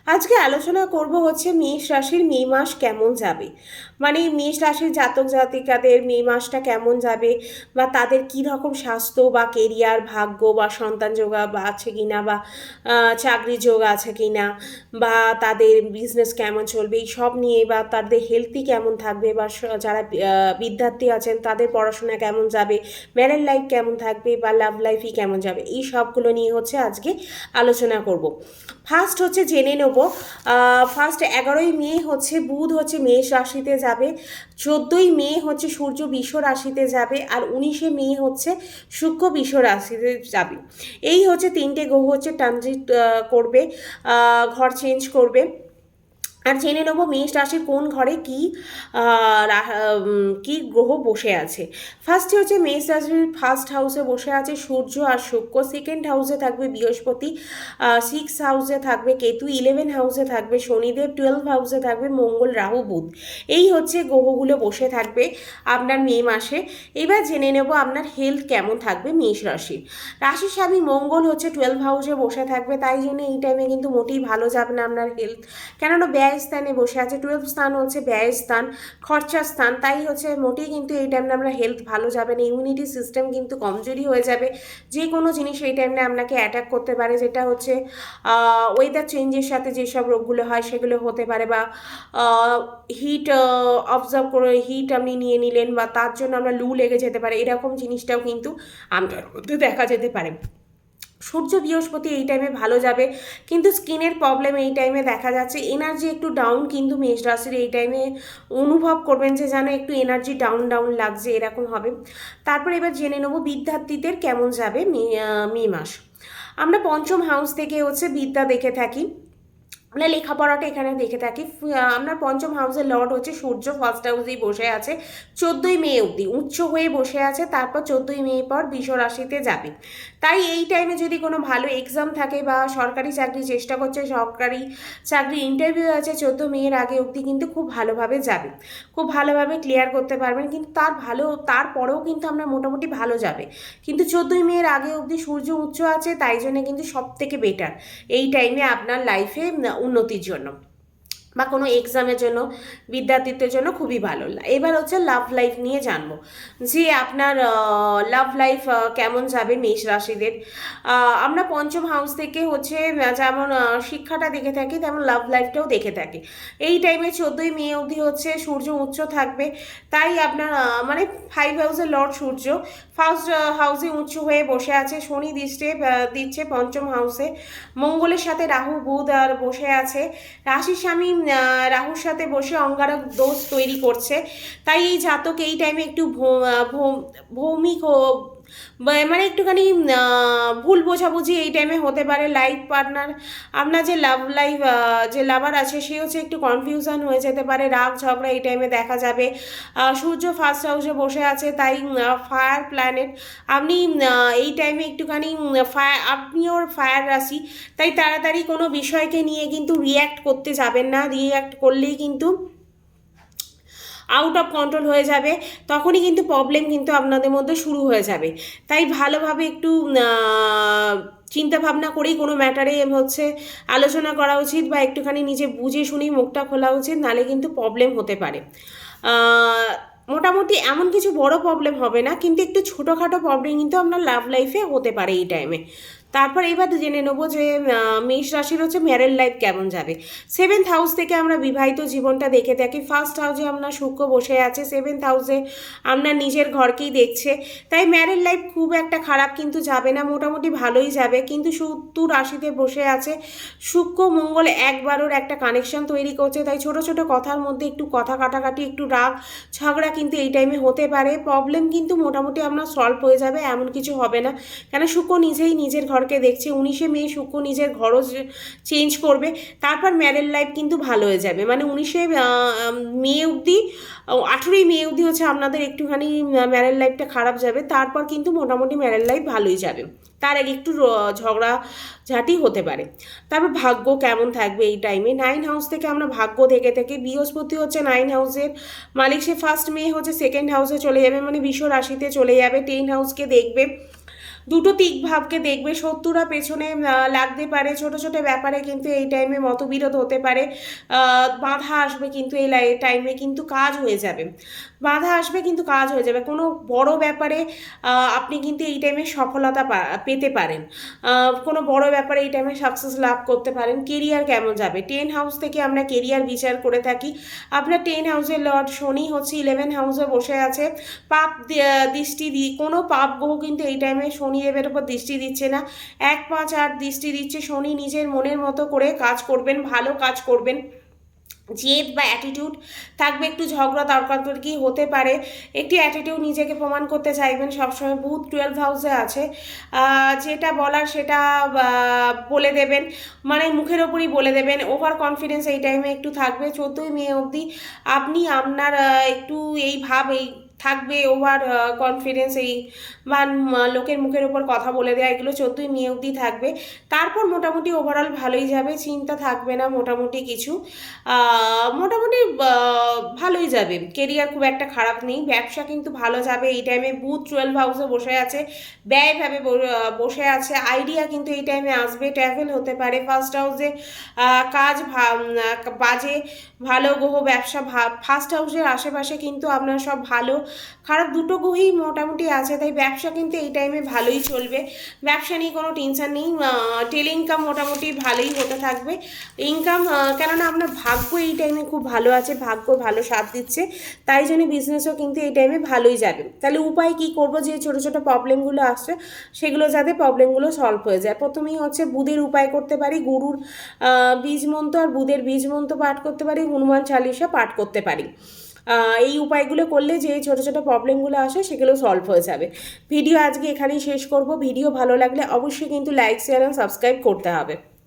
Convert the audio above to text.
আজকে আলোচনা করব হচ্ছে মেষ রাশির মে মাস কেমন যাবে। মানে মেষ রাশির জাতক জাতিকাদের মে মাসটা কেমন যাবে, বা তাদের কি রকম স্বাস্থ্য বা কেরিয়ার ভাগ্য বা সন্তান যোগ বা আছে কিনা, বা চাকরির যোগ আছে কিনা, বা তাদের বিজনেস কেমন চলবে এই সব নিয়ে, বা তাদের হেলথি কেমন থাকবে, বা যারা বিদ্যার্থী আছেন তাদের পড়াশোনা কেমন যাবে, ম্যারেড লাইফ কেমন থাকবে, বা লাভ লাইফই কেমন যাবে, এই সবগুলো নিয়ে হচ্ছে আজকে আলোচনা করব। ফার্স্ট হচ্ছে জেনে নেব, ফার্স্ট 11ই মে হচ্ছে বুধ হচ্ছে মেষ রাশিতে যাবে, 14ই মে হচ্ছে সূর্য বৃষ রাশিতে যাবে, আর 19শে মে হচ্ছে শুক্র বৃষ রাশিতে যাবে। এই হচ্ছে তিনটে গ্রহ হচ্ছে ট্রানজিট করবে, ঘর চেঞ্জ করবে। আর জেনে নেবো মেষ রাশির কোন ঘরে কি গ্রহ বসে আছে। ফার্স্টে হচ্ছে মেষ রাশির ফার্স্ট হাউসে বসে আছে সূর্য আর শুক্র, সেকেন্ড হাউসে থাকবে বৃহস্পতি, 6 হাউসে থাকবে কেতু, 11 হাউসে থাকবে শনিদেব, 12 হাউসে থাকবে মঙ্গল রাহু বুধ। এই হচ্ছে গ্রহগুলো বসে থাকবে আপনার মে মাসে। এবার জেনে নেব আপনার হেলথ কেমন থাকবে মেষ রাশির। রাশির স্বামী মঙ্গল হচ্ছে 12 হাউসে বসে থাকবে, তাই জন্য এই টাইমে কিন্তু মোটেই ভালো যাবে না আপনার হেলথ, কেননা ব্যয় স্থানে বসে আছে। 12 স্থান হচ্ছে ব্যয় স্থান, খরচার স্থান, তাই হচ্ছে মোটেই কিন্তু এই টাইমে আমরা হেলথ ভালো যাবে না। ইমিউনিটি সিস্টেম কিন্তু কমজোরি হয়ে যাবে, যে কোনো জিনিস এই টাইমে আপনাকে অ্যাটাক করতে পারে, যেটা হচ্ছে ওয়েদার চেঞ্জের সাথে যেসব রোগগুলো হয় সেগুলো হতে পারে, বা হিট অবজার্ভ করে হিট আপনি নিয়ে নিলেন, বা তার জন্য আমরা লু লেগে যেতে পারে, এরকম জিনিসটাও কিন্তু আপনার মধ্যে দেখা যেতে পারে। সূর্য বৃহস্পতি এই টাইমে ভালো যাবে, কিন্তু স্কিনের প্রবলেম এই টাইমে দেখা যাচ্ছে। এনার্জি একটু ডাউন কিন্তু মেষ রাশির এই টাইমে অনুভব করবেন, যে যেন একটু এনার্জি ডাউন ডাউন লাগছে, এরকম হবে। তারপর এবার জেনে নেব বিদ্যার্থীদের কেমন যাবে মে মাস। আমরা পঞ্চম হাউস থেকে হচ্ছে বিদ্যা দেখে থাকি, আমরা লেখাপড়াটা এখানে দেখে থাকি। আমরা পঞ্চম হাউসের লর্ড হচ্ছে সূর্য, ফার্স্ট হাউসেই বসে আছে 14ই মে অবধি উচ্চ হয়ে বসে আছে, তারপর 14ই মে পর বৃষ রাশিতে যাবে। তাই এই টাইমে যদি কোনো ভালো এক্সাম থাকে, বা সরকারি চাকরি চেষ্টা করছে, সরকারি চাকরি ইন্টারভিউ আছে, 14 মের আগে অবধি কিন্তু খুব ভালোভাবে যাবে, খুব ভালোভাবে ক্লিয়ার করতে পারবেন। কিন্তু তারপরেও কিন্তু আমরা মোটামুটি ভালো যাবে, কিন্তু 14ই মের আগে অবধি সূর্য উচ্চ আছে, তাই জন্য কিন্তু সব থেকে বেটার এই টাইমে আপনার লাইফে উন্নতির জন্য, বা কোনো এক্সামের জন্য, বিদ্যার্থীদের জন্য খুবই ভালো। এবার হচ্ছে লাভ লাইফ নিয়ে জানবো, যে আপনার লাভ লাইফ কেমন যাবে মেষ রাশিদের। আমরা পঞ্চম হাউস থেকে হচ্ছে যেমন শিক্ষাটা দেখে থাকি, তেমন লাভ লাইফটাও দেখে থাকি। এই টাইমে 14ই মে অবধি হচ্ছে সূর্য উচ্চ থাকবে, তাই আপনার মানে 5 হাউসের লর্ড সূর্য ফার্স্ট হাউসে উচ্চ হয়ে বসে আছে, শনি দিচ্ছে পঞ্চম হাউসে, মঙ্গলের সাথে রাহু বুধ আর বসে আছে। রাশির স্বামী রাহুর সাথে বসে অঙ্গারক দোষ তৈরি করছে, তাই এই জাতক এই টাইমে একটু ভৌমিক মানে একটুখানি ভুল বোঝাবুঝি এই টাইমে হতে পারে। লাইফ পার্টনার, আপনার যে যে লাভার আছে, সে হচ্ছে একটু কনফিউশন হয়ে যেতে পারে, রাগ ঝগড়া এই টাইমে দেখা যাবে। সূর্য ফার্স্ট হাউসে বসে আছে, তাই ফায়ার প্ল্যানেট, আপনি এই টাইমে একটুখানি আপনিও ফায়ার রাশি, তাই তাড়াতাড়ি কোনো বিষয়কে নিয়ে কিন্তু রিয়্যাক্ট করতে যাবেন না, রিয়্যাক্ট করলেই কিন্তু আউট অফ কন্ট্রোল হয়ে যাবে, তখনই কিন্তু প্রবলেম কিন্তু আপনাদের মধ্যে শুরু হয়ে যাবে। তাই ভালোভাবে একটু চিন্তা ভাবনা করেই কোনো ম্যাটারে হচ্ছে আলোচনা করা উচিত, বা একটুখানি নিজে বুঝে শুনেই মুখটা খোলা উচিত, নালে কিন্তু প্রবলেম হতে পারে। মোটামুটি এমন কিছু বড় প্রবলেম হবে না, কিন্তু একটু ছোটোখাটো প্রবলেম কিন্তু আপনার লাভ লাইফে হতে পারে এই টাইমে। তারপর এবার জেনে নেবো যে মেষ রাশির হচ্ছে ম্যারেড লাইফ কেমন যাবে। 7th হাউস থেকে আমরা বিবাহিত জীবনটা দেখে থাকি, ফার্স্ট হাউসে আপনার শুক্র বসে আছে, 7th হাউসে আপনার নিজের ঘরকেই দেখছে, তাই ম্যারেড লাইফ খুব একটা খারাপ কিন্তু যাবে না, মোটামুটি ভালোই যাবে। কিন্তু শত্রু রাশিতে বসে আছে শুক্র, মঙ্গল একবারও একটা কানেকশন তৈরি করছে, তাই ছোট ছোট কথার মধ্যে একটু কথা কাটাকাটি, একটু রাগ ঝগড়া কিন্তু এই টাইমে হতে পারে। প্রবলেম কিন্তু মোটামুটি আপনার সলভ হয়ে যাবে, এমন কিছু হবে না, কেন শুক্র নিজেই নিজের ঘরকে দেখছে। 19শে মে শুক্র নিজের ঘরও চেঞ্জ করবে, তারপর ম্যারেড লাইফ কিন্তু ভালো হয়ে যাবে। মানে 19শে মে অবধি, 18ই মে অবধি হচ্ছে আপনাদের একটুখানি ম্যারেড লাইফটা খারাপ যাবে, তারপর কিন্তু মোটামুটি ম্যারেড লাইফ ভালোই যাবে। তার আগে একটু ঝগড়া ঝাঁটি হতে পারে। তারপর ভাগ্য কেমন থাকবে এই টাইমে। 9 হাউস থেকে আমরা ভাগ্য দেখে থাকি, বৃহস্পতি হচ্ছে 9 হাউসের মালিক, সে 1st মে হচ্ছে 2nd হাউসে চলে যাবে, মানে বৃষ রাশিতে চলে যাবে, 10 হাউসকে দেখবে। দুটো দিক ভাবকে দেখবে, শত্রুরা পেছনে লাগতে পারে, ছোট ছোট ব্যাপারে কিন্তু এই টাইমে মতবিরোধ হতে পারে, বাধা আসবে, কিন্তু এই টাইমে কিন্তু কাজ হয়ে যাবে, বাধা আসবে কিন্তু কাজ হয়ে যাবে। কোনো বড় ব্যাপারে আপনি কিন্তু এই টাইমে সফলতা পেতে পারেন, কোনো বড় ব্যাপারে এই টাইমে সাকসেস লাভ করতে পারেন। কেরিয়ার কেমন যাবে, 10 হাউস থেকে আমরা কেরিয়ার বিচার করে থাকি। আপনার 10 হাউসের লর্ড শনি হচ্ছে 11 হাউসে বসে আছে, পাপ দৃষ্টি কোনো পাপ গ্রহ কিন্তু এই টাইমে শনিদেবের উপর দৃষ্টি দিচ্ছে না, 1 5 8 দৃষ্টি দিচ্ছে। শনি নিজের মনের মতো করে কাজ করবেন, ভালো কাজ করবেন, জেদ বা অ্যাটিটিউড থাকবে, একটু ঝগড়া তর্কাতর্কি হতে পারে, একটি অ্যাটিটিউড নিজেকে প্রমাণ করতে চাইবেন সবসময়। বুধ 12 হাউসে আছে, যেটা বলার সেটা বলে দেবেন, মানে মুখের ওপরই বলে দেবেন। ওভার কনফিডেন্স এই টাইমে একটু থাকবে। 14ই মে অবধি আপনি আপনার একটু এই ভাব এই থাকবে, ওভার কনফিডেন্স এই বা লোকের মুখের ওপর কথা বলে দেওয়া, এগুলো 14ই মে অবধি থাকবে। তারপর মোটামুটি ওভারঅল ভালোই যাবে, চিন্তা থাকবে না মোটামুটি কিছু, মোটামুটি ভালোই যাবে। কেরিয়ার খুব একটা খারাপ নেই, ব্যবসা কিন্তু ভালো যাবে এই টাইমে। বুধ 12 হাউসে বসে আছে, ব্যয়ভাবে বসে আছে, আইডিয়া কিন্তু এই টাইমে আসবে, ট্রাভেল হতে পারে। ফার্স্ট হাউসে কাজ বাজে, ভালো গ্রহ, ব্যবসা ফার্স্ট হাউসের আশেপাশে কিন্তু আপনার সব ভালো খারাপ দুটো গ্রহই মোটামুটি আছে, তাই ব্যবসা কিন্তু এই টাইমে ভালোই চলবে, ব্যবসা নিয়ে কোনো টেনশন নেই। টেলি ইনকাম মোটামুটি ভালোই হতে থাকবে ইনকাম, কেননা আপনার ভাগ্য এই টাইমে খুব ভালো আছে, ভাগ্য ভালো সাথ দিচ্ছে, তাই জন্য বিজনেসও কিন্তু এই টাইমে ভালোই যাবে। তাহলে উপায় কি করব, যে ছোটো ছোটো প্রবলেমগুলো আসছে সেগুলো যাতে প্রবলেমগুলো সলভ হয়ে যায়। প্রথমেই হচ্ছে বুধের উপায় করতে পারি, গুরুর বীজ মন্ত্র আর বুধের বীজ মন্ত্র পাঠ করতে পারি, হনুমান চালিসা পাঠ করতে পারি। এই উপায়গুলো করলে যে ছোটো ছোটো প্রবলেমগুলো আসে সেগুলো সলভ হয়ে যাবে। ভিডিও আজকে এখানেই শেষ করব। ভিডিও ভালো লাগলে অবশ্যই কিন্তু লাইক, শেয়ার অ্যান্ড সাবস্ক্রাইব করতে হবে।